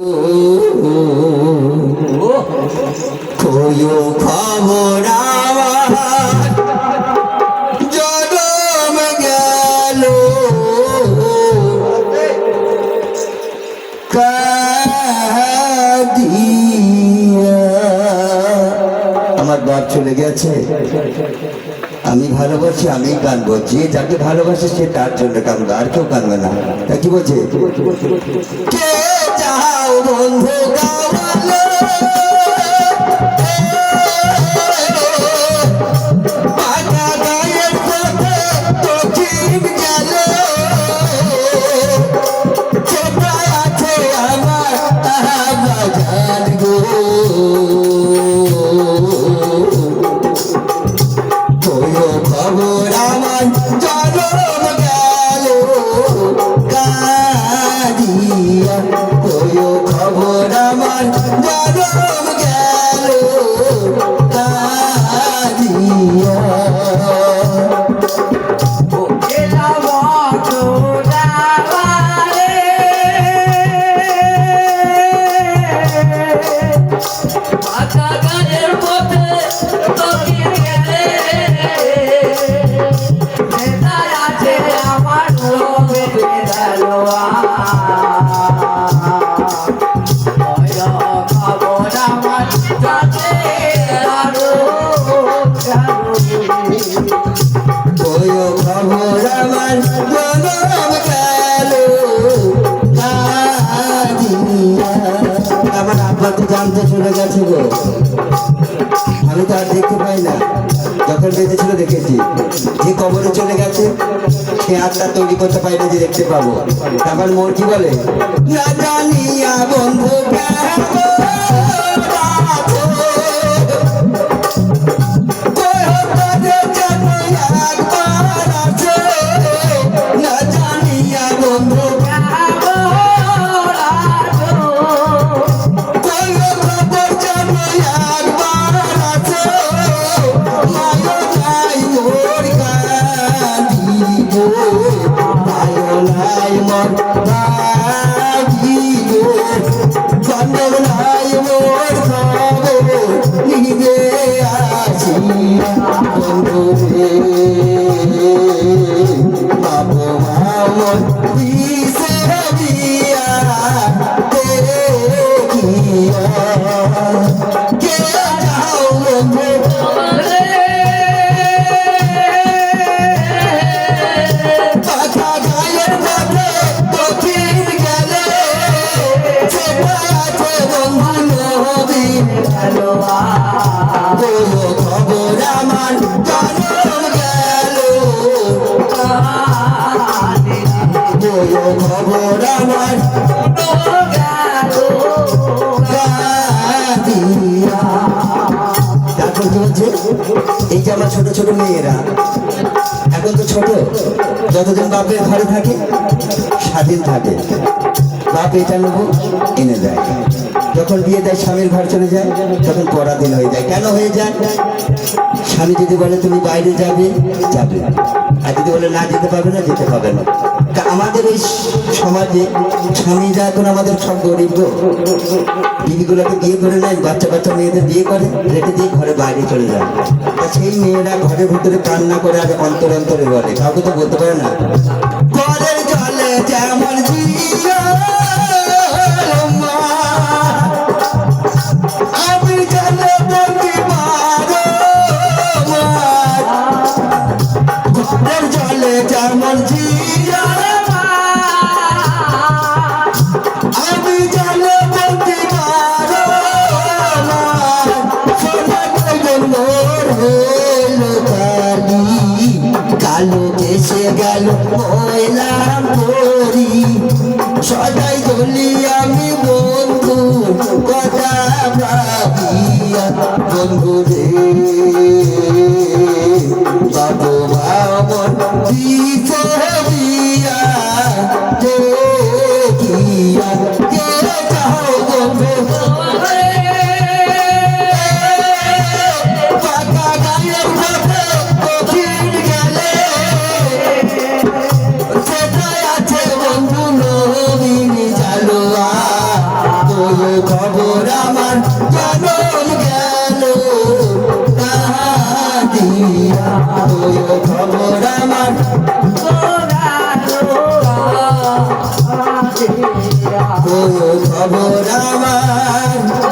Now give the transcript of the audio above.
Quo খবর আমার জনম গেল কাঁদিয়া। আমার বাপ চলে গেছে, আমি ভালোবাসি, আমি কাঁদবো। যে যাকে ভালোবাসে সে তার জন্য কাঁদবে, আর কেউ কাঁদবে না। তা কি বলছে? কে যাও বন্ধু গাওয়ালো পাকা গায়ের পথে দক্ষিণ গেল, কোথায় আছে আমার বাজার গো। কোয়ো খবর আমার জনম গেল কাঁদিয়া, কোয়ো খবর আমার জনম গেল কাঁদিয়া। কোয়ো খবর আমার জনম গেল কাঁদিয়া। আমার আব্বা তো জানতে চলে গেছে গো, আমি তো আর দেখতে পাই না। যখন বেঁচে ছিল দেখেছি, যে কবরে চলে গেছে সে আত্মা তৈরি করতে পারি না যে দেখতে পাবো। তারপর মোর কি বলে, না জানিয়া বন্ধু এই যে আমার ছোট ছোট মেয়েরা এখন তো ছোট, যতদিন বাপের ঘরে থাকে স্বাধীন থাকে, বাপ এটা নেবো এনে দেয়। যখন বিয়ে দেয় স্বামীর ঘর চলে যায়, তখন পরাধীন হয়ে যায়। কেন হয়ে যায়? স্বামী যদি বলে তুমি বাইরে যাবে, যাবে, আর যদি বলে না যেতে পারবে না, যেতে পারবে না। তা আমাদের এই সমাজে স্বামীরা এখন আমাদের সব গরিব গো, বিবিগুলোকে বিয়ে করে নেয়, বাচ্চা বাচ্চা মেয়েদের বিয়ে করে রেখে দিয়ে ঘরে বাইরে চলে যায়। তা সেই মেয়েরা ঘরের ভিতরে কান্না করে আর অন্তর অন্তরে বলে, কাউকে তো বলতে পারে না। ঘরের জলে যেমন আমি জানে বলতে পারো, ঘরের জলে যেমন আমি জানে বলতে পারো, কালো দেশে গেল ময়লাম করি, সদাই খবর আমার জনম গেল কাঁদিয়া, ওই খবর আমার ওই খবর আমার